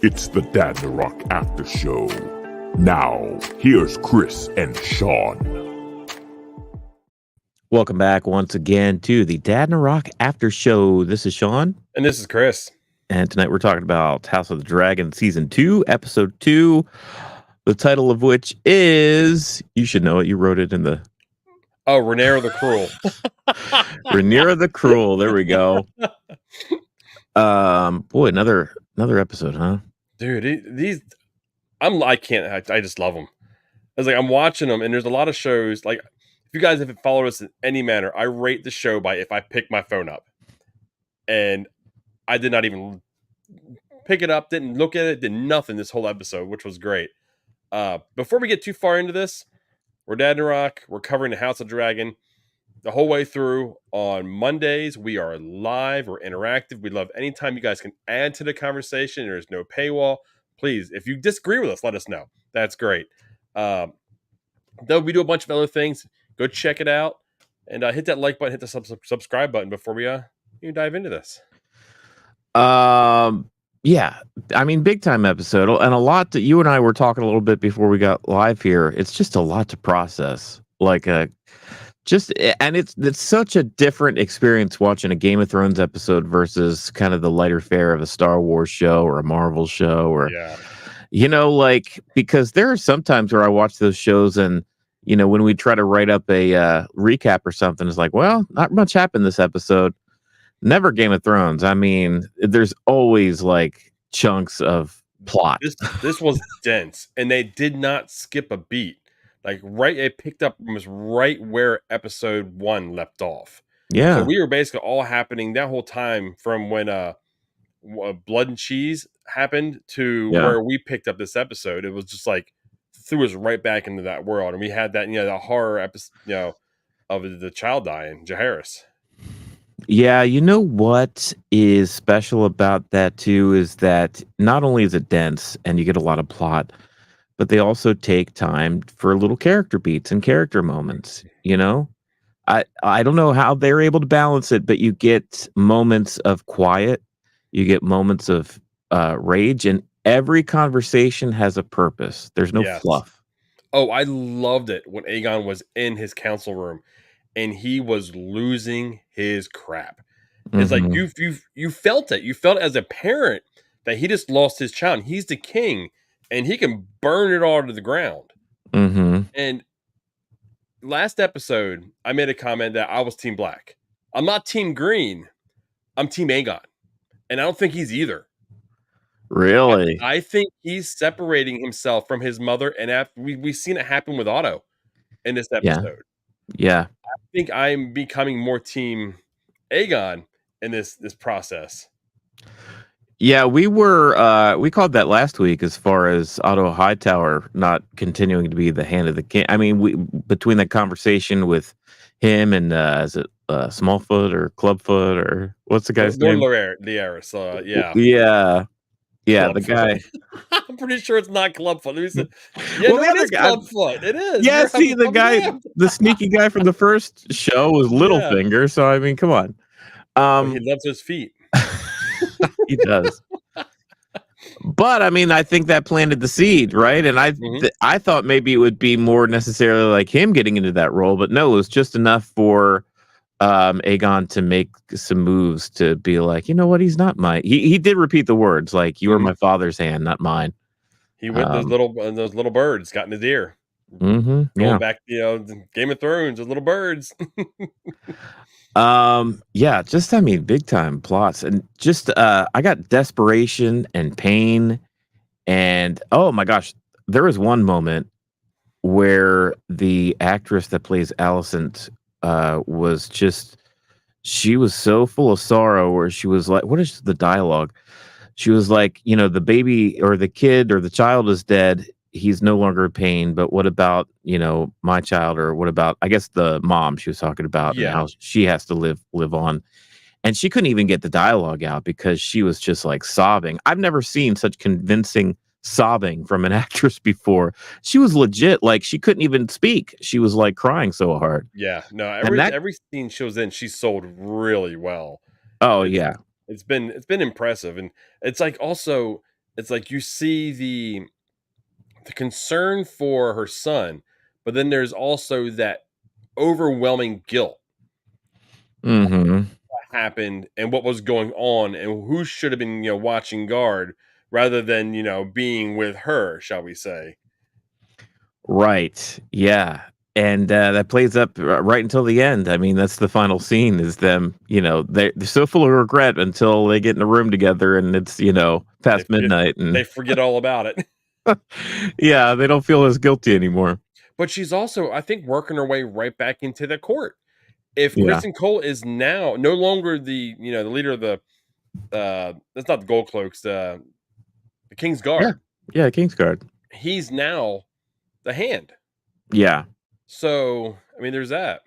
It's the Dad the Rock After Show. Now, here's Chris and Sean. Welcome back once again to the Dad and Rock After Show. This is Sean. And this is Chris. And tonight we're talking about House of the Dragon Season 2, Episode 2, the title of which is, you should know it, you wrote it in the... Oh, Rhaenyra the Cruel. Rhaenyra the Cruel, there we go. Boy, another episode, huh? Dude, these... I just love them. It's like, I'm watching them, and there's a lot of shows, like, if you guys haven't followed us in any manner, I rate the show by if I pick my phone up. And I did not even pick it up, didn't look at it, did nothing this whole episode, which was great. Before we get too far into this, we're Dad and Rock. We're covering the House of Dragon the whole way through. On Mondays, we are live. We're interactive. We love anytime you guys can add to the conversation. There's no paywall. Please, if you disagree with us, let us know. That's great. Though we do a bunch of other things, go check it out. And hit that like button, hit the subscribe button before we dive into this. Yeah, I mean, big time episode, and a lot that you and I were talking a little bit before we got live here. It's just a lot to process, and it's such a different experience watching a Game of Thrones episode versus kind of the lighter fare of a Star Wars show or a Marvel show, or because there are some times where I watch those shows and when we try to write up a recap or something, it's like, well, not much happened this episode. Never Game of Thrones. I mean, there's always like chunks of plot. This was dense, and they did not skip a beat. Like it picked up almost right where episode 1 left off. Yeah. So we were basically all happening that whole time from when Blood and Cheese happened to where we picked up this episode. It was just like threw us right back into that world, and we had that the horror episode of the child dying, Jaehaerys. Yeah, you know what is special about that too is that not only is it dense and you get a lot of plot, but they also take time for little character beats and character moments. I don't know how they're able to balance it, but you get moments of quiet, you get moments of rage, and every conversation has a purpose. There's no fluff. Oh, I loved it when Aegon was in his council room and he was losing his crap. It's like you felt it. You felt as a parent that he just lost his child. He's the king, and he can burn it all to the ground. Mm-hmm. And last episode, I made a comment that I was Team Black. I'm not Team Green. I'm Team Aegon, and I don't think he's either. Really? I think he's separating himself from his mother, and after we've seen it happen with Otto in this episode. Yeah. I think I'm becoming more Team Aegon in this process. Yeah, we called that last week as far as Otto Hightower not continuing to be the hand of the king. I mean, between the conversation with him and is it Smallfoot or Clubfoot or what's the guy's name? Daenerys, Yeah, the guy. I'm pretty sure it's not Clubfoot. It is Clubfoot. It is. Yeah, see, the guy, the sneaky guy from the first show was Littlefinger. So I mean, come on. He loves his feet. He does. But I mean, I think that planted the seed, right? And I thought maybe it would be more necessarily like him getting into that role, but no, it was just enough for Aegon to make some moves to be like, you know what, he's not he did repeat the words like, you are my father's hand, not mine. He went those little birds got in his ear. Going back, Game of Thrones, those little birds. I mean, big time plots, and just I got desperation and pain, and oh my gosh, there was one moment where the actress that plays Alicent she was so full of sorrow, where she was like, what is the dialogue? She was like, the baby or the kid or the child is dead. He's no longer in pain, but what about, my child, or what about, I guess the mom she was talking about and how she has to live on. And she couldn't even get the dialogue out because she was just like sobbing. I've never seen such convincing sobbing from an actress before. She was legit, like she couldn't even speak. She was like crying so hard. Yeah, no, every scene she was in, she sold really well. Oh yeah. It's been impressive, and it's like also it's like you see the concern for her son, but then there's also that overwhelming guilt Hmm. what happened and what was going on and who should have been, watching guard rather than, being with her, shall we say. Right. Yeah. And that plays up right until the end. I mean, that's the final scene is them, they're so full of regret until they get in a room together and it's, They past forget midnight. they And forget all about it. yeah, they don't feel as guilty anymore. But she's also, I think, working her way right back into the court. If Yeah. Kristen Cole is now no longer the leader of the that's not the Gold Cloaks, the King's Yeah. Guard, Yeah. Kingsguard. he's now the hand. Yeah. So, I mean, there's that.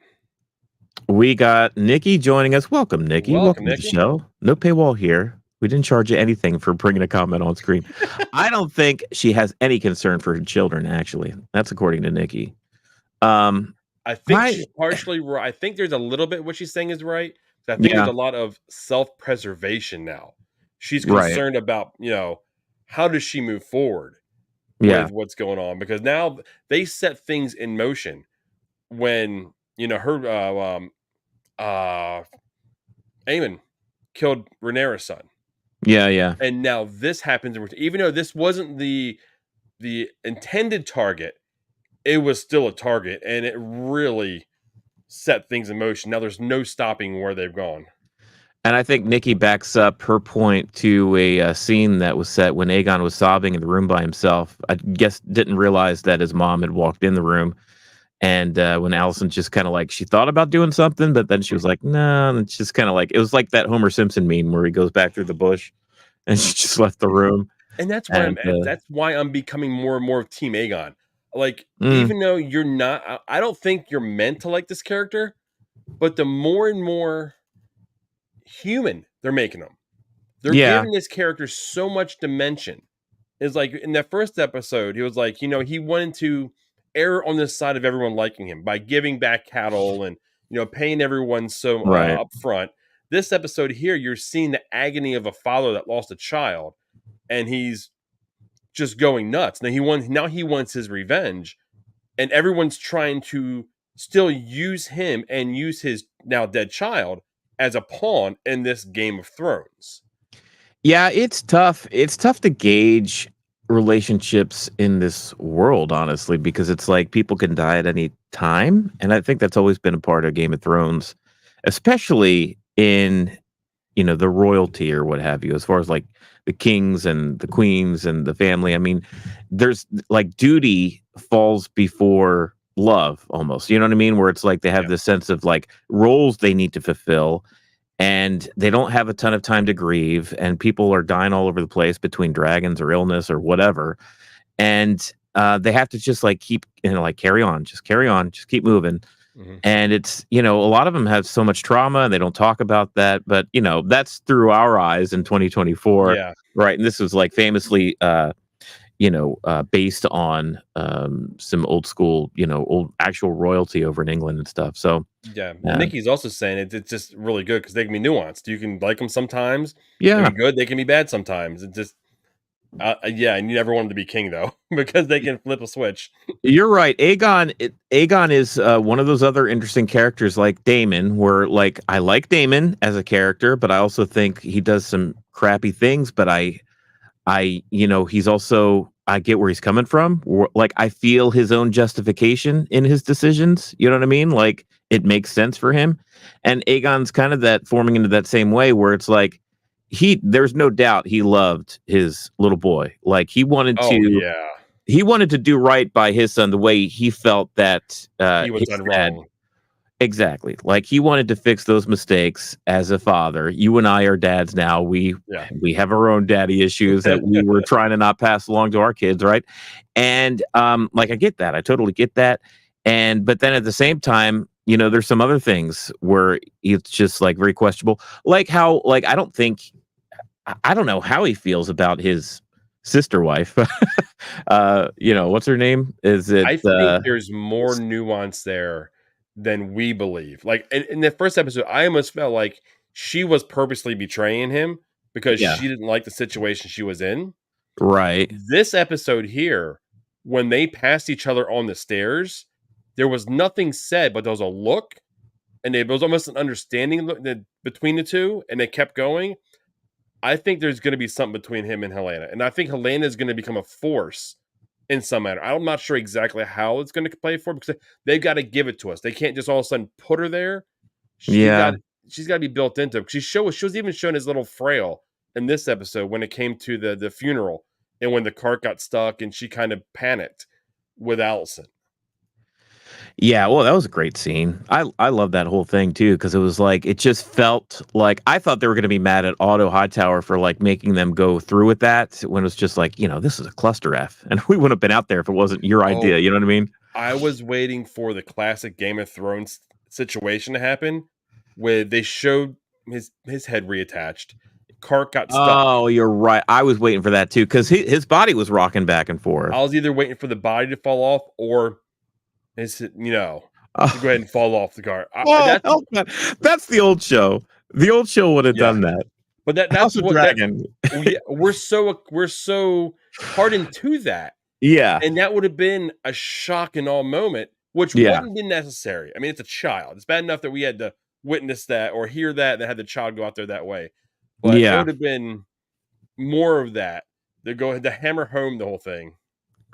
We got Nikki joining us. Welcome, Nikki. Welcome, Welcome to the Nikki. show. No paywall here. We didn't charge you anything for bringing a comment on screen. I don't think she has any concern for her children, actually. That's according to Nikki. I think I, she's partially right. I think there's a little bit what she's saying is right. I think there's yeah, a lot of self-preservation now. She's right. concerned about, how does she move forward Yeah. with what's going on? Because now they set things in motion when, her uh Aemon killed Rhaenyra's son. Yeah. Yeah. And now this happens even though this wasn't the intended target, it was still a target and it really set things in motion. Now there's no stopping where they've gone. And I think Nikki backs up her point to a scene that was set when Aegon was sobbing in the room by himself. I guess didn't realize that his mom had walked in the room. And when Allison just kind of like, she thought about doing something, but then she was like, no, and it's just kind of like, it was like that Homer Simpson meme where he goes back through the bush and she just left the room. And that's why And that's why I'm becoming more and more of Team Aegon. Like, mm, even though you're not, I don't think you're meant to like this character, but the more and more human they're making him, they're yeah, giving this character so much dimension. Is like in that first episode, he was like, he wanted to err on the side of everyone liking him by giving back cattle and paying everyone so right. up front. This episode here, you're seeing the agony of a father that lost a child, and he's just going nuts. Now he wants his revenge, and everyone's trying to still use him and use his now dead child as a pawn in this Game of Thrones. Yeah, it's tough. It's tough to gauge relationships in this world, honestly, because it's like people can die at any time. And I think that's always been a part of Game of Thrones, especially in, the royalty or what have you, as far as like the kings and the queens and the family. I mean, there's like duty falls before love almost. You know what I mean? Where it's like they have Yeah. this sense of like roles they need to fulfill and they don't have a ton of time to grieve and people are dying all over the place between dragons or illness or whatever and they have to just like keep like carry on, just keep moving. Mhm. And it's a lot of them have so much trauma and they don't talk about that, but that's through our eyes in 2024, Yeah. right? And this was like famously based on some old school, old actual royalty over in England and stuff. So Yeah, and Nikki's also saying it's just really good because they can be nuanced. You can like them sometimes, they yeah. can be good, they can be bad sometimes. It just, yeah, and you never want them to be king though, because they can flip a switch. You're right. Aegon is one of those other interesting characters like Daemon, where like I like Daemon as a character, but I also think he does some crappy things. But he's also I get where he's coming from. Like I feel his own justification in his decisions. You know what I mean? Like it makes sense for him. And Aegon's kind of that forming into that same way where it's like there's no doubt he loved his little boy. Like Oh yeah, he wanted to do right by his son the way he felt that he was his done dad. wrong. Exactly. Like he wanted to fix those mistakes as a father. You and I are dads now. Yeah, We have our own daddy issues that we were trying to not pass along to our kids, right? And like I get that. I totally get that. But then at the same time, there's some other things where it's just like very questionable. Like how I don't know how he feels about his sister wife. What's her name? Is it I think there's more nuance there than we believe. Like in the first episode, I almost felt like she was purposely betraying him because yeah. she didn't like the situation she was in. Right. This episode here, when they passed each other on the stairs, there was nothing said, but there was a look, and it was almost an understanding between the two, and they kept going. I think there's going to be something between him and Helena, and I think Helena is going to become a force in some manner. I'm not sure exactly how it's going to play for, because they've got to give it to us. They can't just all of a sudden put her there. She's Yeah. got to be built into it. She was even shown as a little frail in this episode when it came to the funeral, and when the cart got stuck and she kind of panicked with Allison. Yeah, well, that was a great scene. I love that whole thing too, because it was like, it just felt like, I thought they were going to be mad at Otto Hightower for like making them go through with that, when it was just like, this is a cluster F, and we wouldn't have been out there if it wasn't your idea. You know what I mean? I was waiting for the classic Game of Thrones situation to happen, where they showed his head reattached. Cart got stuck. Oh, you're right. I was waiting for that too, because his body was rocking back and forth. I was either waiting for the body to fall off, or go ahead and fall off the cart. That's the old show. The old show would have done that. But that's what Dragon. We're so hardened to that. Yeah, and that would have been a shock and all moment, which wouldn't have been necessary. I mean, it's a child. It's bad enough that we had to witness that or hear that had the child go out there that way. But it would have been more of that. To hammer home the whole thing.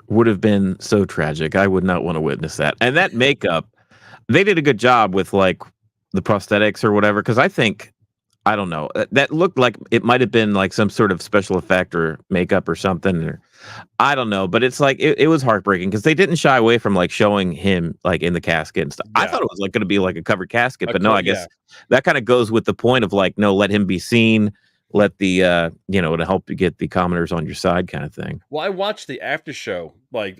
Would have been so tragic. I would not want to witness that. And that makeup, they did a good job with like the prosthetics or whatever. Because I don't know, that looked like it might have been like some sort of special effect or makeup or something. Or I don't know, but it's like it was heartbreaking because they didn't shy away from like showing him like in the casket and stuff. Yeah. I thought it was like going to be like a covered casket, but no, I guess that kind of goes with the point of like, no, let him be seen. Let the to help you get the commoners on your side kind of thing. Well, I watched the after show, I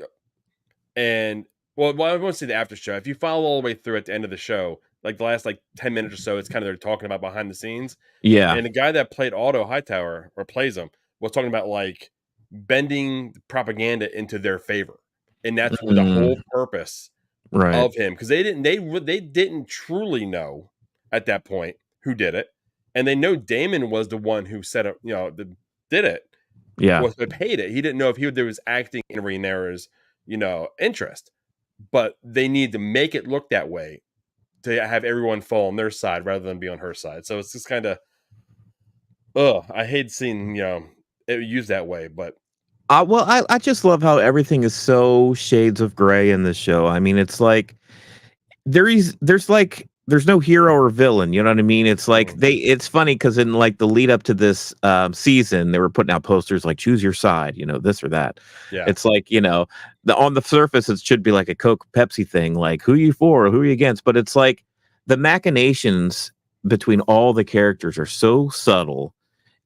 won't say the after show. If you follow all the way through at the end of the show, like the last 10 minutes or so, it's kind of they're talking about behind the scenes. Yeah. And the guy that played Otto Hightower or plays him was talking about like bending propaganda into their favor. And that's the whole purpose of him. Because they didn't truly know at that point who did it. And they know Damon was the one who set up, did it. Yeah. Was paid it. He didn't know if there was acting in Rhaenyra's, interest. But they need to make it look that way to have everyone fall on their side rather than be on her side. So it's just kind of, I hate seeing, it used that way, but. I just love how everything is so shades of gray in this show. I mean, it's like, there's no hero or villain, you know what I mean? It's like it's funny because in like the lead up to this season, they were putting out posters like choose your side, this or that. Yeah. It's like, on the surface, it should be like a Coke Pepsi thing, like who are you for or who are you against? But it's like the machinations between all the characters are so subtle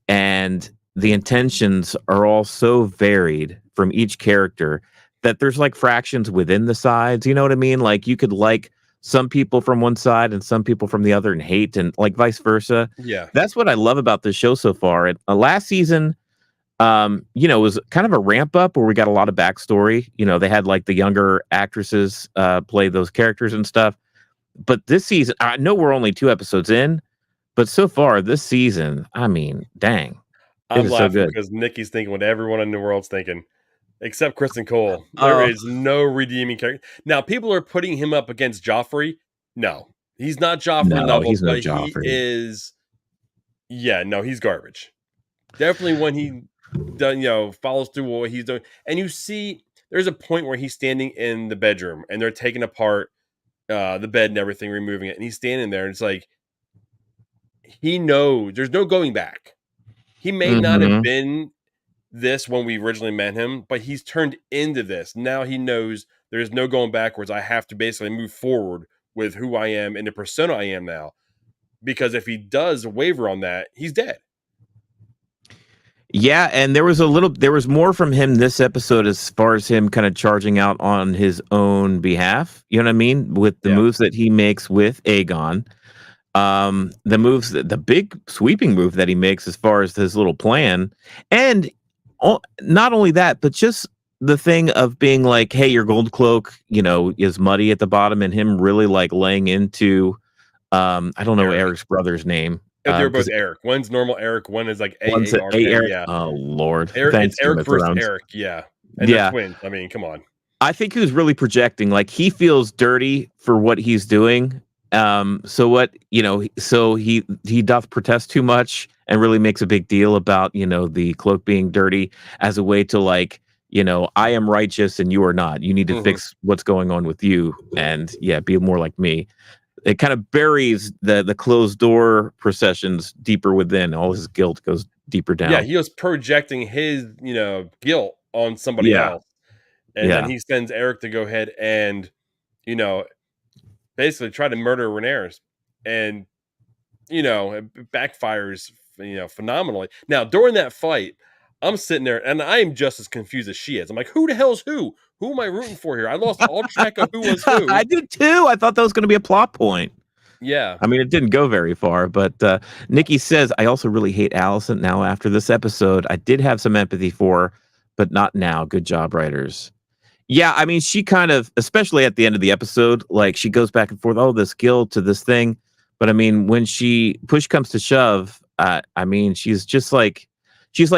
and the intentions are all so varied from each character that there's like fractions within the sides, you know what I mean? Like you could like some people from one side and some people from the other and hate and like vice versa. Yeah. That's what I love about this show so far. And last season, was kind of a ramp up where we got a lot of backstory. They had like the younger actresses play those characters and stuff. But this season, I know we're only 2 episodes in, but so far this season, I mean, dang. I'm laughing because Nikki's thinking what everyone in the world's thinking. Except Kristen Cole. There is no redeeming character. Now, people are putting him up against Joffrey. No, he's not Joffrey level, he's no but Joffrey. He is. Yeah, no, he's garbage. Definitely when he follows through what he's doing. And you see, there's a point where he's standing in the bedroom and they're taking apart the bed and everything, removing it. And he's standing there and it's like, he knows there's no going back. He may not have been this when we originally met him, but he's turned into this. Now he knows there's no going backwards. I have to basically move forward with who I am and the persona I am now. Because if he does waver on that, he's dead. Yeah, and there was more from him this episode as far as him kind of charging out on his own behalf. You know what I mean? With the moves that he makes with Aegon. The big sweeping move that he makes as far as his little plan. And not only that, but just the thing of being like, hey, your gold cloak, is muddy at the bottom, and him really like laying into, I don't know Eric's brother's name. They were both 'Cause Eric. One's normal Eric. One is like one's AARK. a Eric. Yeah, Oh Lord, It's thanks, Game Eric of versus Thrones. Eric. Yeah, and they're Yeah, twins. I mean, come on. I think he was really projecting. Like he feels dirty for what he's doing. So what so he doth protest too much and really makes a big deal about the cloak being dirty as a way to like I am righteous and you are not. You need to Mhm. fix what's going on with you and be more like me. It kind of buries the closed door processions deeper within. All his guilt goes deeper Yeah, down. he was projecting his, guilt on somebody Yeah, else, and then yeah. he sends Eric to go ahead and, you know, basically try to murder Rhaenyra, and it backfires, phenomenally. Now during that fight, I'm sitting there and I am just as confused as she is. I'm like, who the hell's who? Who am I rooting for here? I lost all track of who was who. I did too. I thought that was going to be a plot point. Yeah, I mean, it didn't go very far, but Nikki says, I also really hate Allison now after this episode. I did have some empathy for her, but not now. Good job, writers. Yeah, I mean, she kind of, especially at the end of the episode, like she goes back and forth, oh, this guilt to this thing. But I mean, when push comes to shove, I mean, she's like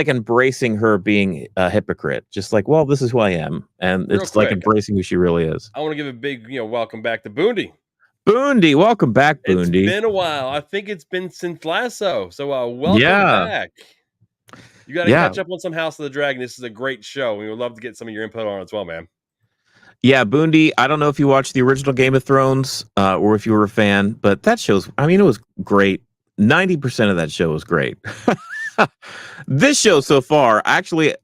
embracing her being a hypocrite. Just like, well, this is who I am. And real it's like quick, embracing who she really is. I want to give a big, welcome back to Boondy. Boondy, welcome back, It's Boondy. been a while. I think it's been since Lasso. So welcome Yeah. back. You got to catch up on some House of the Dragon. This is a great show. We would love to get some of your input on it as well, man. Yeah, Boondy, I don't know if you watched the original Game of Thrones or if you were a fan, but that it was great. 90% of that show was great. This show so far, actually,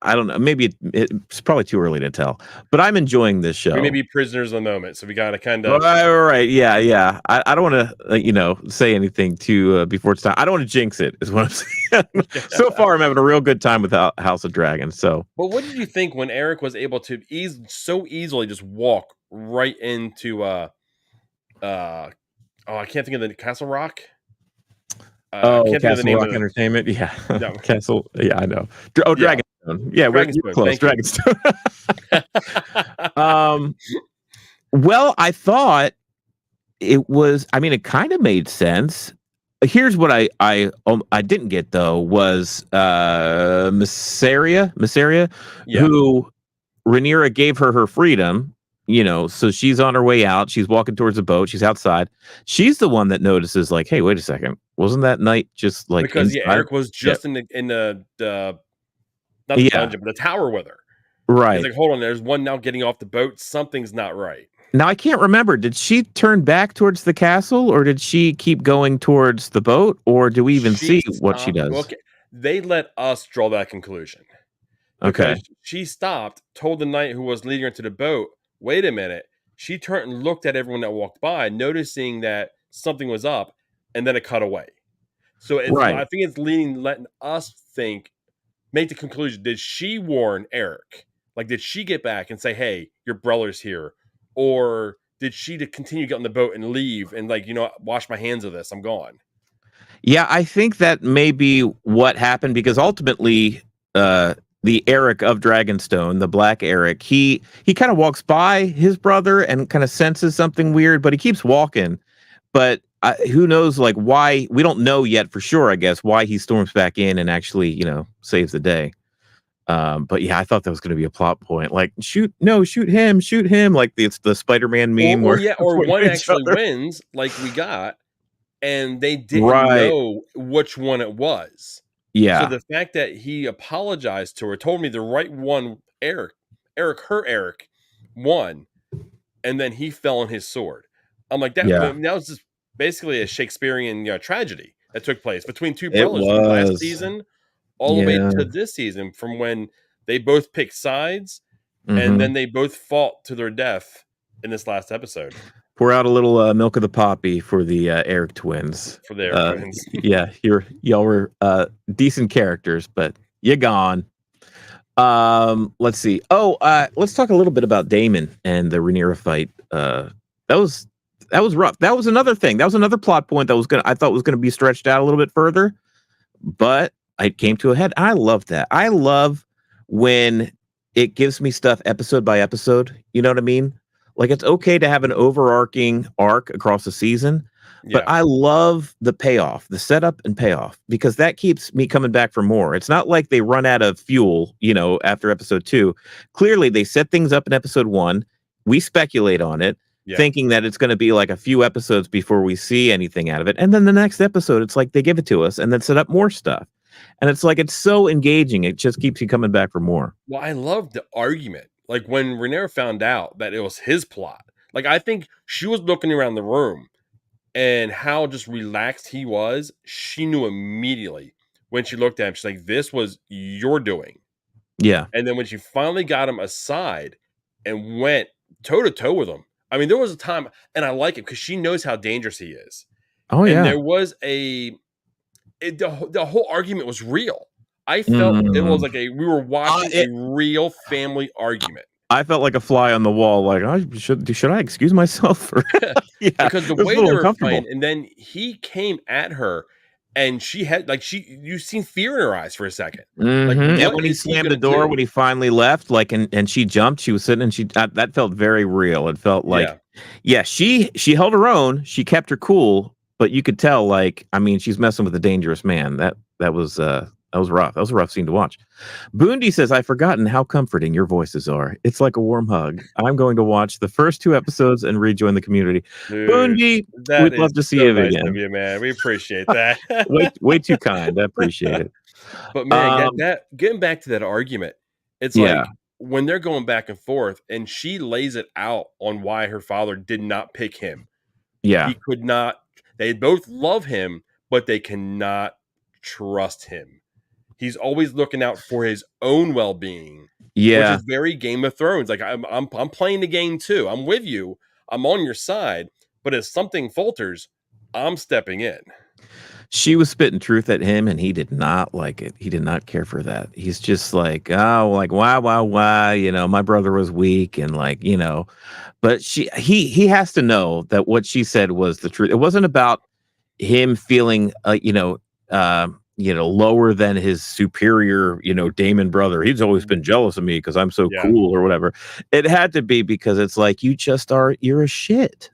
I don't know. Maybe it's probably too early to tell, but I'm enjoying this show. We may be prisoners of the moment, so we got to kind of. Right. Yeah. I don't want to, say anything too before it's time. I don't want to jinx it, is what I'm saying. So far, I'm having a real good time with House of Dragons. So, but what did you think when Eric was able to so easily just walk right into I can't think of the Castle Rock. I can't think of the name Rock of Entertainment. Yeah, No. Castle. Yeah, I know. Dragonstone. Yeah, we're close. Dragonstone. Well, I thought it was. I mean, it kind of made sense. Here's what I didn't get though was Mysaria, who Rhaenyra gave her freedom. So she's on her way out. She's walking towards the boat. She's outside. She's the one that notices, like, hey, wait a second. Wasn't that night just like because inside? Eric was just in the not the dungeon, but the tower with her. Right. He's like, hold on, there's one now getting off the boat. Something's not right. Now I can't remember. Did she turn back towards the castle, or did she keep going towards the boat, or do we even see what she does? Okay, they let us draw that conclusion. Okay. She stopped, told the knight who was leading her to the boat, wait a minute. She turned and looked at everyone that walked by, noticing that something was up, and then it cut away. So I think it's letting us make the conclusion. Did she warn Eric? Like, did she get back and say, hey, your brother's here? Or did she continue to get on the boat and leave and wash my hands of this? I'm gone. Yeah, I think that may be what happened, because ultimately the Eric of Dragonstone, the Black Eric, he kind of walks by his brother and kind of senses something weird, but he keeps walking. But who knows, like, why? We don't know yet for sure, I guess, why he storms back in and actually, saves the day. But yeah, I thought that was going to be a plot point. Like, shoot him. Like it's the Spider-Man meme. Or one actually wins, like we got, and they didn't know which one it was. Yeah. So the fact that he apologized to her, told me the right one, Eric won, and then he fell on his sword. I'm like, that was just basically a Shakespearean tragedy that took place between two brothers from last season all the way to this season, from when they both picked sides and then they both fought to their death in this last episode. Pour out a little milk of the poppy for the Eric twins. For the Eric twins. Yeah, y'all were decent characters, but you're gone. Let's see. Let's talk a little bit about Daemon and the Rhaenyra fight. That was rough. That was another thing. That was another plot point that I thought was gonna be stretched out a little bit further, but it came to a head. I love that. I love when it gives me stuff episode by episode. You know what I mean? Like, it's okay to have an overarching arc across the season, But Yeah. I love the payoff, the setup and payoff, because that keeps me coming back for more. It's not like they run out of fuel, after episode 2. Clearly, they set things up in episode 1. We speculate on it, Yeah. thinking that it's going to be like a few episodes before we see anything out of it. And then the next episode, it's like they give it to us and then set up more stuff. And it's like, it's so engaging. It just keeps you coming back for more. Well, I love the argument. Like when Rhaenyra found out that it was his plot. Like I think she was looking around the room and how just relaxed he was. She knew immediately when she looked at him. She's like, "This was your doing." Yeah. And then when she finally got him aside and went toe to toe with him, I mean, there was a time, and I like it because she knows how dangerous he is. Oh, And yeah. there was the whole argument was real. I felt it was like we were watching a real family argument. I felt like a fly on the wall. Like, should I excuse myself? Yeah, because the it was way a little they were uncomfortable. fighting, and then he came at her, and she had you seen fear in her eyes for a second. Like, And what when he is he slammed the gonna door, do? when he finally left, like, and she jumped, she was sitting, and that felt very real. It felt like, she held her own, she kept her cool, but you could tell, like, I mean, she's messing with a dangerous man. That was rough. That was a rough scene to watch. Boondy says, "I've forgotten how comforting your voices are. It's like a warm hug. I'm going to watch the first 2 episodes and rejoin the community." Dude, Boondy, that we'd is love to see so you nice again. of you, man. We appreciate that. way too kind. I appreciate it. But man, that getting back to that argument, it's like when they're going back and forth, and she lays it out on why her father did not pick him. Yeah. He could not. They both love him, but they cannot trust him. He's always looking out for his own well-being, which is very Game of Thrones. Like I'm playing the game too. I'm with you. I'm on your side. But if something falters, I'm stepping in. She was spitting truth at him, and he did not like it. He did not care for that. He's just like, oh, like why, my brother was weak, and like, but he has to know that what she said was the truth. It wasn't about him feeling, lower than his superior, Damon brother. He's always been jealous of me because I'm so cool or whatever. It had to be because it's like, you're a shit.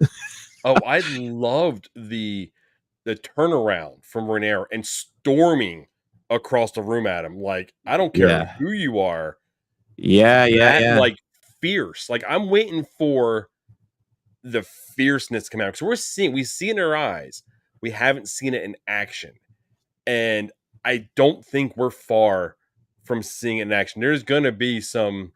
Oh, I loved the turnaround from Rhaenyra and storming across the room at him. Like, I don't care who you are. Yeah. Like fierce. Like I'm waiting for the fierceness to come out because we see it in her eyes. We haven't seen it in action. And I don't think we're far from seeing it in action. There's going to be something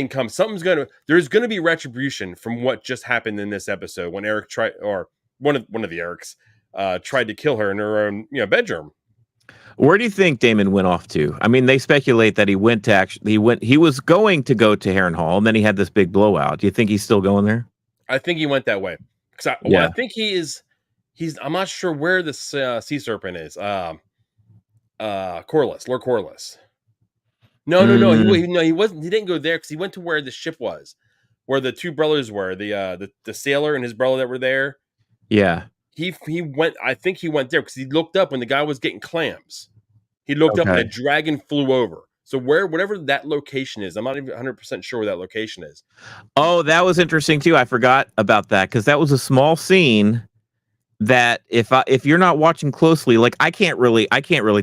comes. There's going to be retribution from what just happened in this episode when Eric tried, or one of the Erics tried to kill her in her own bedroom. Where do you think Damon went off to? I mean, they speculate that he was going to go to Harrenhal, and then he had this big blowout. Do you think he's still going there? I think he went that way. I think he is. I'm not sure where this sea serpent is. Corlys, Lord Corlys. No. He wasn't. He didn't go there because he went to where the ship was, where the 2 brothers were. The sailor and his brother that were there. Yeah. He went. I think he went there because he looked up when the guy was getting clams. He looked up and a dragon flew over. So whatever that location is, I'm not even 100% sure where that location is. Oh, that was interesting too. I forgot about that because that was a small scene that if you're not watching closely, like I can't really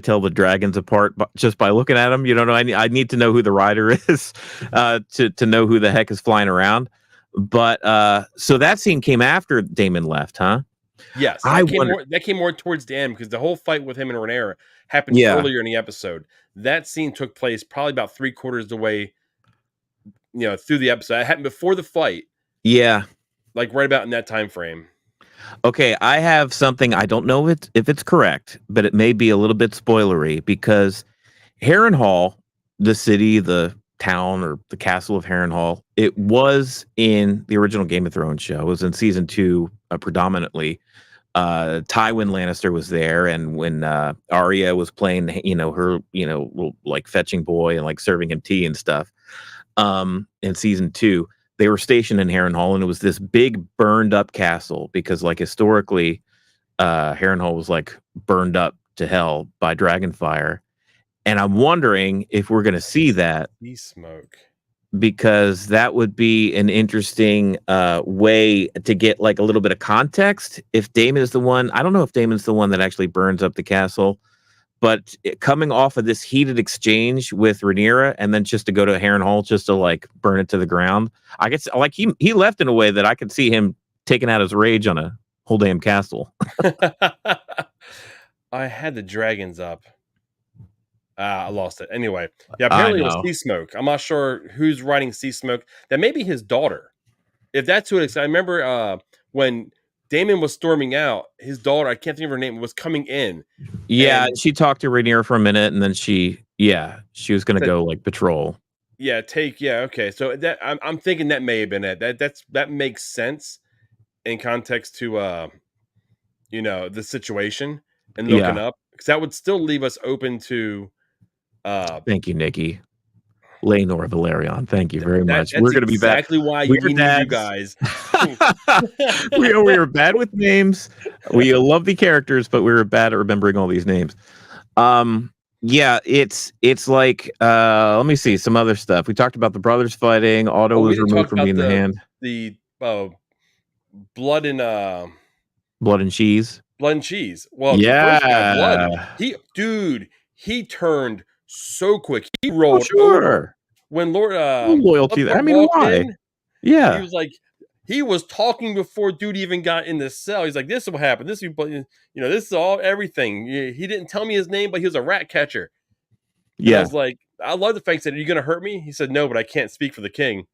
tell the dragons apart just by looking at them. I need to know who the rider is to know who the heck is flying around. But so that scene came after Damon left, huh? Yes, that came more towards the end because the whole fight with him and Rhaenyra happened earlier in the episode. That scene took place probably about 3/4 of the way, through the episode. It happened before the fight. Yeah, like right about in that time frame. Okay, I have something. I don't know if it's correct, but it may be a little bit spoilery because Harrenhal, the city, the town, or the castle of Harrenhal, it was in the original Game of Thrones show. It was in season 2 predominantly. Tywin Lannister was there, and when Arya was playing, her, little, like fetching boy and like serving him tea and stuff, in season 2, they were stationed in Harrenhal, and it was this big burned up castle because, like, historically, Harrenhal was like burned up to hell by dragonfire, and I'm wondering if we're going to see that. Sea smoke. because that would be an interesting way to get like a little bit of context. If Daemon is the one, I don't know if Daemon's the one that actually burns up the castle, but coming off of this heated exchange with Rhaenyra and then just to go to Harrenhal just to like burn it to the ground, I guess like he left in a way that I could see him taking out his rage on a whole damn castle. I had the dragons up. I lost it. Anyway, yeah, apparently it was Sea Smoke. I'm not sure who's writing Sea Smoke. That may be his daughter. If that's who it is. I remember when Daemon was storming out, his daughter, I can't think of her name, was coming in. Yeah, and she talked to Rhaenyra for a minute, and then she was going to go like patrol. Yeah, okay. So that I'm thinking that may have been it. That makes sense in context to the situation and looking up, because that would still leave us open to thank you, Nikki. Laenor Valerion, thank you very much. We're going to be back. Exactly why we need you guys. we were bad with names. We love the characters, but we were bad at remembering all these names. Yeah, it's like let me see some other stuff. We talked about the brothers fighting. Otto was removed from being the hand. The blood and cheese. Blood and cheese. Well, yeah, the first blood. He turned so quick. He rolled over when Lord loyalty. I mean, why? Yeah, he was like, he was talking before dude even got in the cell. He's like, this will happen. This is everything. He didn't tell me his name, but he was a rat catcher. And I was like, I love the fact he said, "Are you going to hurt me?" He said, "No, but I can't speak for the king."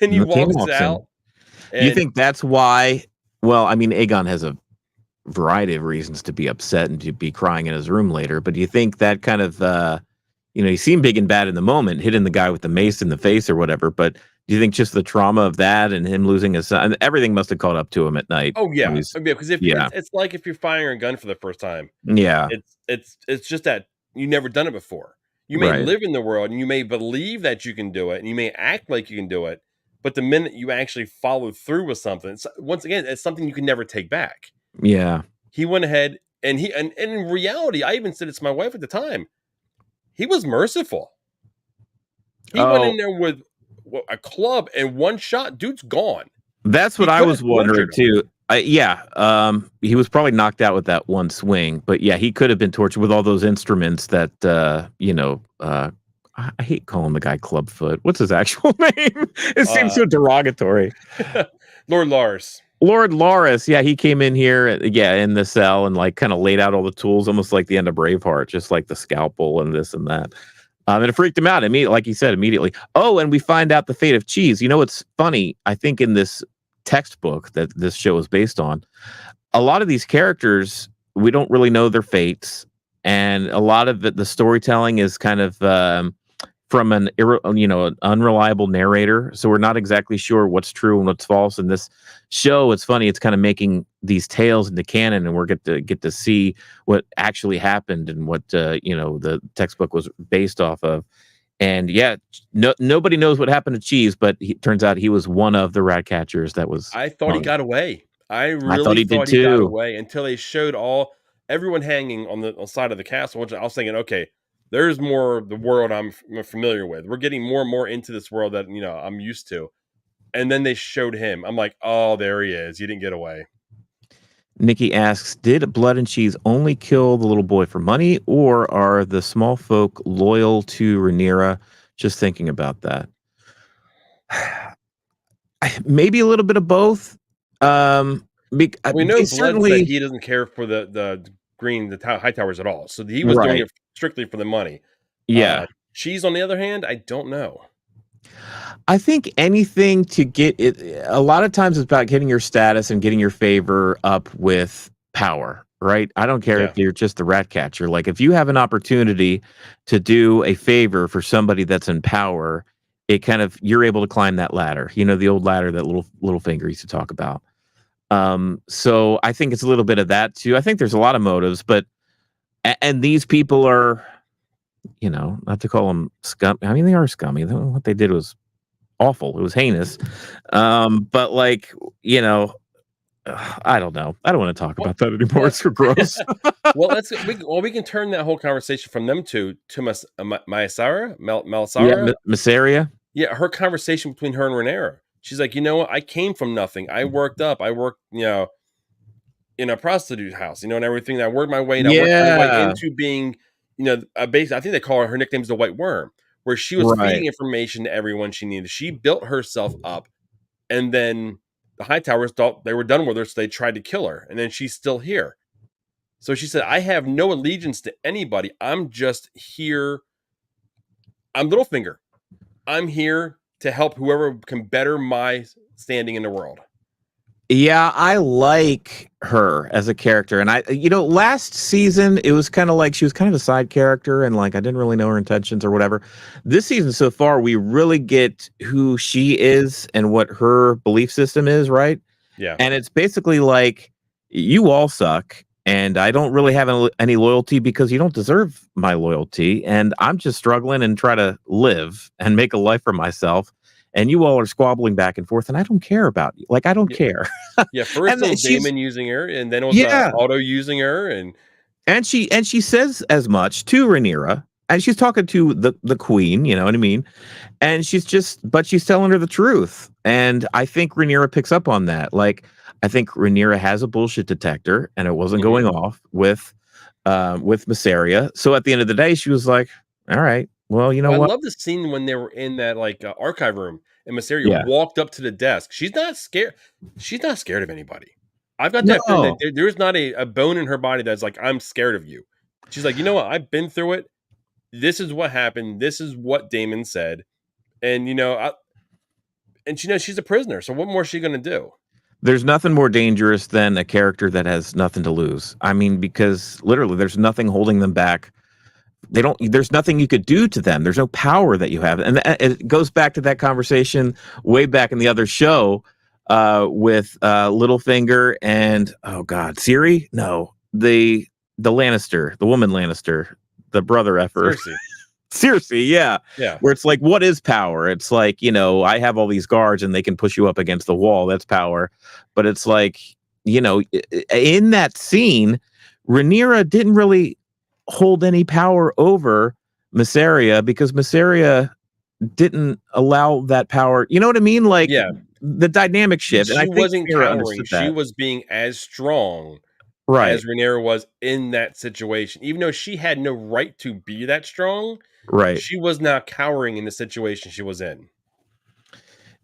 And he walks out. And you think that's why? Well, I mean, Aegon has a variety of reasons to be upset and to be crying in his room later, but do you think that kind of he seemed big and bad in the moment, hitting the guy with the mace in the face or whatever, but do you think just the trauma of that and him losing his son, everything must have caught up to him at night? Oh yeah, because it's like if you're firing a gun for the first time. Yeah, it's just that you've never done it before. You may live in the world and you may believe that you can do it and you may act like you can do it, but the minute you actually follow through with something, once again, it's something you can never take back. Yeah, he went ahead and and in reality, I even said it to my wife at the time. He was merciful. He went in there with a club and one shot, dude's gone. That's what I was wondering too. He was probably knocked out with that one swing, but yeah, he could have been tortured with all those instruments that I hate calling the guy Clubfoot. What's his actual name? It seems so derogatory. Lord Loras, yeah, he came in here, in the cell and like kind of laid out all the tools, almost like the end of Braveheart, just like the scalpel and this and that. And it freaked him out immediately, like he said, immediately. Oh, and we find out the fate of Cheese. You know what's funny? I think in this textbook that this show is based on, a lot of these characters, we don't really know their fates. And a lot of the storytelling is kind of from an unreliable narrator, so we're not exactly sure what's true and what's false. In this show, it's funny; it's kind of making these tales into canon, and we're get to see what actually happened and what the textbook was based off of. And nobody knows what happened to Cheese, but it turns out he was one of the rat catchers that was. I thought he got away. I thought he did too. Got away until they showed everyone hanging on the side of the castle, which I was thinking, okay. There's more the world I'm familiar with. We're getting more and more into this world that I'm used to. And then they showed him. I'm like, oh, there he is. He didn't get away. Nikki asks, did Blood and Cheese only kill the little boy for money, or are the small folk loyal to Rhaenyra? Just thinking about that. Maybe a little bit of both. We know Blood said he doesn't care for the high towers at all. So he was doing it strictly for the money. Yeah. Cheese, on the other hand, I don't know. I think anything to get it, a lot of times it's about getting your status and getting your favor up with power, right? I don't care if you're just the rat catcher. Like if you have an opportunity to do a favor for somebody that's in power, it kind of, you're able to climb that ladder. The old ladder that Littlefinger used to talk about. So I think it's a little bit of that too. I think there's a lot of motives, but and these people are, not to call them scum. I mean, they are scummy. What they did was awful. It was heinous. But like, I don't know. I don't want to talk about that anymore. It's so gross. Well, we can turn that whole conversation from them to Mysara. Yeah, Mysaria. Yeah, her conversation between her and Rhaenyra. She's like, you know what? I came from nothing. I worked up. I worked, in a prostitute house, and everything. I worked my way, and I worked my way Yeah, into being, basically, I think they call her nickname is the White Worm, where she was right. feeding information to everyone she needed. She built herself up, and then the Hightowers thought they were done with her, so they tried to kill her, and then she's still here. So she said, I have no allegiance to anybody. I'm just here. I'm Littlefinger. I'm here to help whoever can better my standing in the world. Yeah, I like her as a character. And last season, it was kind of like she was kind of a side character and like I didn't really know her intentions or whatever. This season so far, we really get who she is and what her belief system is, right? Yeah. And it's basically like, you all suck. And I don't really have any loyalty because you don't deserve my loyalty. And I'm just struggling and try to live and make a life for myself. And you all are squabbling back and forth, and I don't care about you. Like, I don't care. Yeah, first And it then was Damon using her, and then it was yeah, Otto using her, and she says as much to Rhaenyra, and she's talking to the queen. You know what I mean? And but she's telling her the truth. And I think Rhaenyra picks up on that. Like, I think Rhaenyra has a bullshit detector, and it wasn't going off with Mysaria. So at the end of the day, she was like, "All right, well, you know I what? love the scene when they were in that archive room, and Mysaria Yeah, walked up to the desk. She's not scared. She's not scared of anybody. I've got that feeling that no, there's not a bone in her body that's like, I'm scared of you. She's like, you know what? I've been through it. This is what happened. This is what Damon said, and and she knows she's a prisoner. So what more is she going to do? there's nothing more dangerous than a character that has nothing to lose. I mean, because literally, there's nothing holding them back. There's nothing you could do to them. There's no power that you have. And it goes back to that conversation way back in the other show with Littlefinger and, oh God, Ciri? No, the Lannister, the woman Lannister, the brother effer. Seriously. Cersei, yeah. Yeah. Where it's like, what is power? It's like, I have all these guards and they can push you up against the wall. That's power. But it's like, in that scene, Rhaenyra didn't really hold any power over Mysaria because Mysaria didn't allow that power. You know what I mean? Like, Yeah. the dynamic shift. And I She think wasn't Rhaenyra cowering. understood She that. was being as strong Right. as Rhaenyra was in that situation. Even though she had no right to be that strong, Right. she was not cowering in the situation she was in.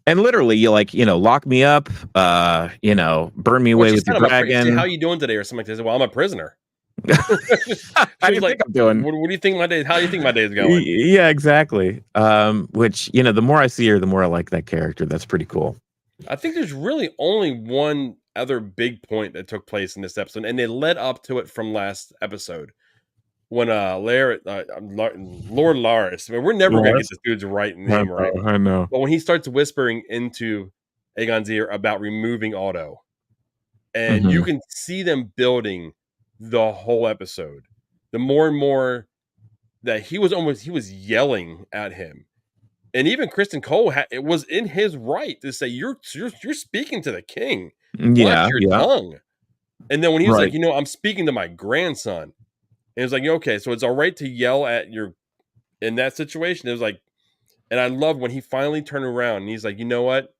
And literally, you lock me up, burn me away with your dragon. Say, how you doing today? Or something like this. Well, I'm a prisoner. How do you think I'm doing? What do you think my day? How do you think my day is going? Yeah, exactly. Which, the more I see her, the more I like that character. That's pretty cool. I think there's really only one other big point that took place in this episode, and they led up to it from last episode when Lord Laris. I mean, we're never gonna get this dude's name right. I know. But when he starts whispering into Aegon's ear about removing Otto, and you can see them building the whole episode, the more and more that he was yelling at him. And even Kristen Cole, it was in his right to say, "You're speaking to the king. Watch your tongue." And then when he was like, "I'm speaking to my grandson," and it was like, "Okay, so it's all right to yell at in that situation." It was like, and I love when he finally turned around and he's like, "You know what?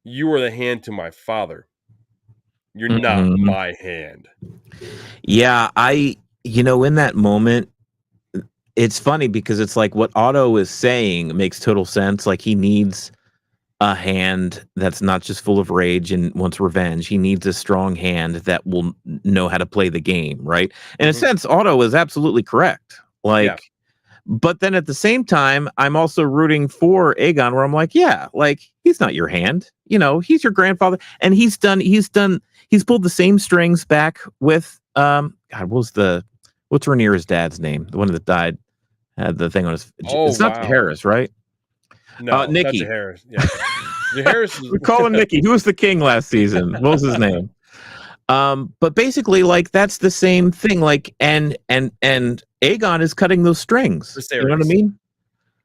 You are the hand to my father. You're not my hand." Yeah, in that moment, it's funny because it's like what Otto is saying makes total sense. Like, he needs a hand that's not just full of rage and wants revenge. He needs a strong hand that will know how to play the game, right? In a sense, Otto is absolutely correct. Like, but then at the same time, I'm also rooting for Aegon, where I'm like, yeah, like, he's not your hand. He's your grandfather, and he's pulled the same strings back with God. What's Rhaenyra's dad's name? The one that died had the thing on his. It's not Harris, right? No, Nikki Harris. Yeah, Harris. We call him Nikki. Who was the king last season? What was his name? But basically, like, that's the same thing. Like, and Aegon is cutting those strings. Viserys. You know what I mean?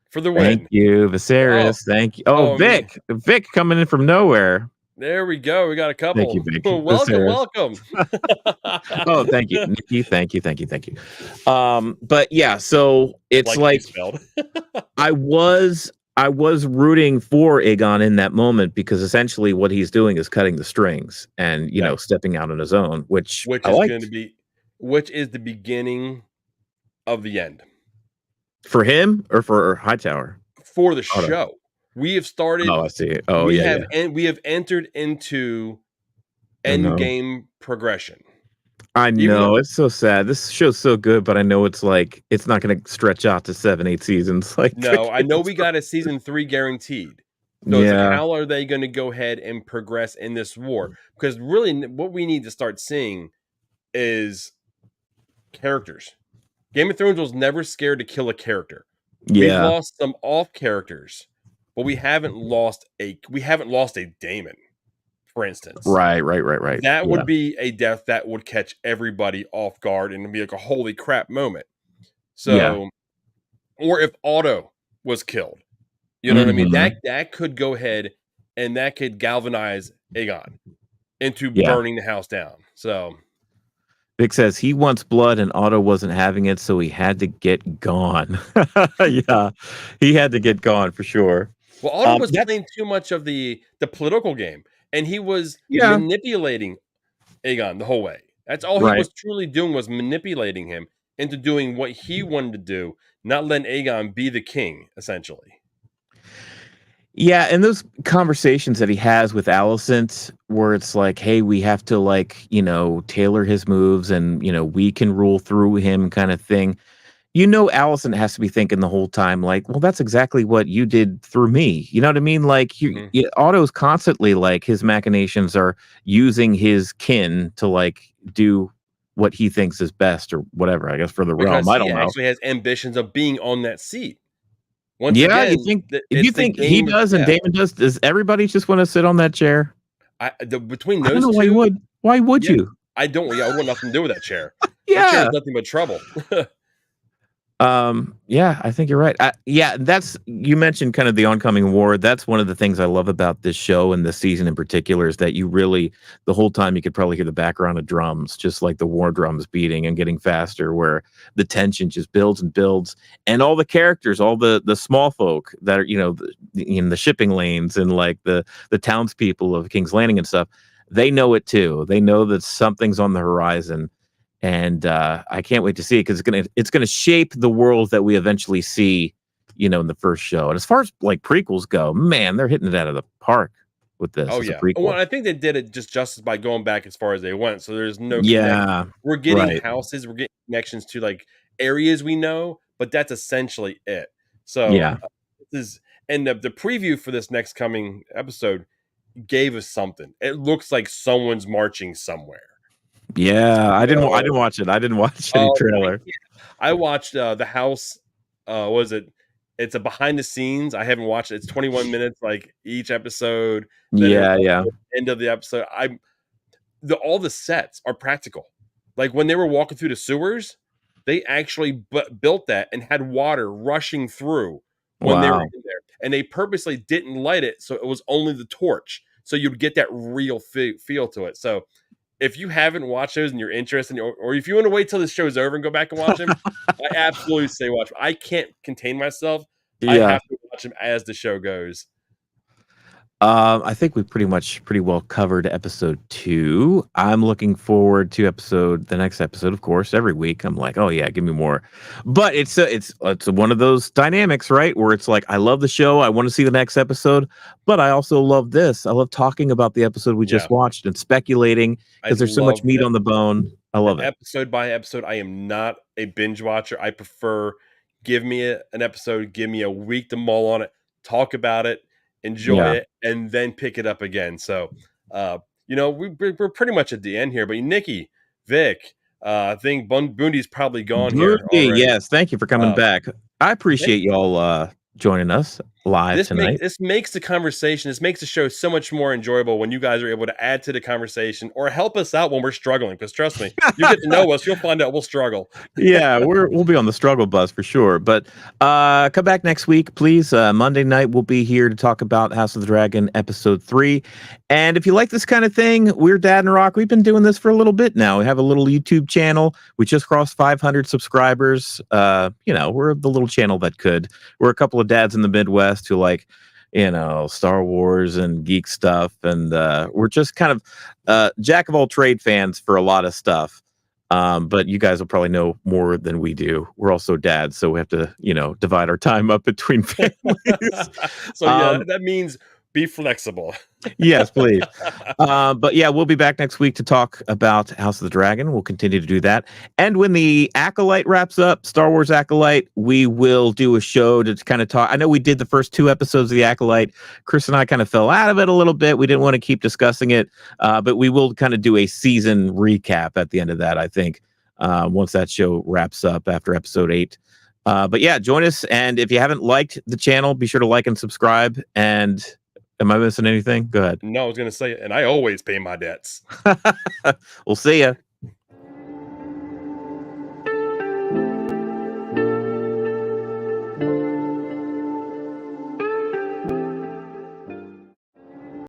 For the win. Thank you, Viserys. Thank you. Oh, Vic. Man. Vic coming in from nowhere. There we go. We got a couple. Thank you, Vic. Welcome. Oh, thank you, Nikki. Thank you. But yeah, so it's like I was I was rooting for Aegon in that moment because essentially what he's doing is cutting the strings and, Yeah. stepping out on his own, which Which I is going to liked. be, which is the beginning of the end For him or for Hightower? for the Otto. show. We have started. Oh, I see. Oh, We yeah, have yeah. and we have entered into I end know. game progression. I Even though, know. It's so sad. This show's so good, but I know it's like it's not going to stretch out to 7, 8 seasons. Like, no, I know we got a season 3 guaranteed. So it's like, yeah, how are they going to go ahead and progress in this war? Because really, what we need to start seeing is characters. Game of Thrones was never scared to kill a character. We've yeah. lost some off characters, but we haven't lost a Daemon, for instance. Right. That Yeah, would be a death that would catch everybody off guard and be like a holy crap moment. yeah. So, or if Otto was killed, you know what I mean? Hmm. That could go ahead and that could galvanize Aegon into Yeah. burning the house down. So, Vic says he wants blood and Otto wasn't having it, so he had to get gone. Yeah, he had to get gone for sure. well, Otto was That's playing too much of the political game, and he was yeah, manipulating Aegon the whole way. That's all he right. was truly doing was manipulating him into doing what he wanted to do, not letting Aegon be the king, essentially. Yeah, and those conversations that he has with Alicent, where it's like, "Hey, we have to tailor his moves, and we can rule through him," kind of thing. Alicent has to be thinking the whole time, like, "Well, that's exactly what you did through me." You know what I mean? Like, Mhm. Otto's constantly like his machinations are using his kin to do what he thinks is best or whatever. I guess for the realm. Because I he don't know. actually has ambitions of being on that seat. Once Yeah, you again, think if you it's the think he game of does and yeah. Damon does everybody just want to sit on that chair? Between I don't those know why you 2, would. Why would yeah, you? I don't. Yeah, I want nothing to do with that chair. That chair is Yeah. nothing but trouble. Yeah, I think you're right. Yeah, that's you mentioned kind of the oncoming war. That's one of the things I love about this show and this season in particular is that you really the whole time you could probably hear the background of drums, just like the war drums beating and getting faster, where the tension just builds and builds, and all the characters, all the small folk that are in the shipping lanes and like the townspeople of King's Landing and stuff, they know it too. They know that something's on the horizon and I can't wait to see it because it's gonna shape the world that we eventually see, in the first show. And as far as like prequels go, man, they're hitting it out of the park with this Oh, as a yeah. Well, prequel. I think they did it just justice by going back as far as they went, so there's no connect Yeah, we're getting right. houses, we're getting connections to, like, areas we know, but that's essentially it. So, Yeah, this is and the preview for this next coming episode gave us something. It looks like someone's marching somewhere. yeah. I So, didn't watch it. I didn't watch any oh, trailer. I watched, The House, what is it? It's a behind the scenes. I haven't watched it. It's 21 minutes, like, each episode, then Yeah, yeah. end of the episode. All the sets are practical. Like when they were walking through the sewers, they actually built that and had water rushing through when they were Wow. in there, and they purposely didn't light it, so it was only the torch, so you'd get that real feel to it. So if you haven't watched those and you're interested, or if you want to wait till the show's over and go back and watch them, I absolutely say watch. I can't contain myself. I Yeah. have to watch them as the show goes. I think we pretty well covered episode 2. I'm looking forward to the next episode, of course. Every week, I'm like, oh yeah, give me more. But it's one of those dynamics, right? Where it's like, I love the show, I want to see the next episode, but I also love this. I love talking about the episode we Yeah, just watched and speculating I because there's so much love meat that. on the bone. I love it. Episode by episode. I am not a binge watcher. I prefer give me an episode, give me a week to mull on it, talk about it, enjoy Yeah. it, and then pick it up again. So, we're pretty much at the end here. But Nikki, Vic, I think Bundy's probably gone here Bundy, already. yes, thank you for coming Uh, back. I thank appreciate you. y'all joining us live tonight. This makes the conversation, this makes the show so much more enjoyable when you guys are able to add to the conversation or help us out when we're struggling. Because trust me, you get to know us, you'll find out we'll struggle. Yeah, we'll be on the struggle bus for sure. But come back next week, please. Monday night we'll be here to talk about House of the Dragon episode 3. And if you like this kind of thing, we're Dad and Rock. We've been doing this for a little bit now. We have a little YouTube channel. We just crossed 500 subscribers. We're the little channel that could. We're a couple of dads in the Midwest podcast to like, Star Wars and geek stuff. And we're just kind of jack of all trade fans for a lot of stuff. But you guys will probably know more than we do. We're also dads, so we have to, divide our time up between families. So yeah, that means be flexible. Yes, please. But yeah, we'll be back next week to talk about House of the Dragon. We'll continue to do that. And when the Acolyte wraps up, Star Wars Acolyte, we will do a show to kind of talk. I know we did the first 2 episodes of the Acolyte. Chris and I kind of fell out of it a little bit. We didn't want to keep discussing it, but we will kind of do a season recap at the end of that, I think, once that show wraps up after episode 8. But yeah, join us. And if you haven't liked the channel, be sure to like and subscribe. And am I missing anything? Go ahead. No, I was going to say it, and I always pay my dets. We'll see ya.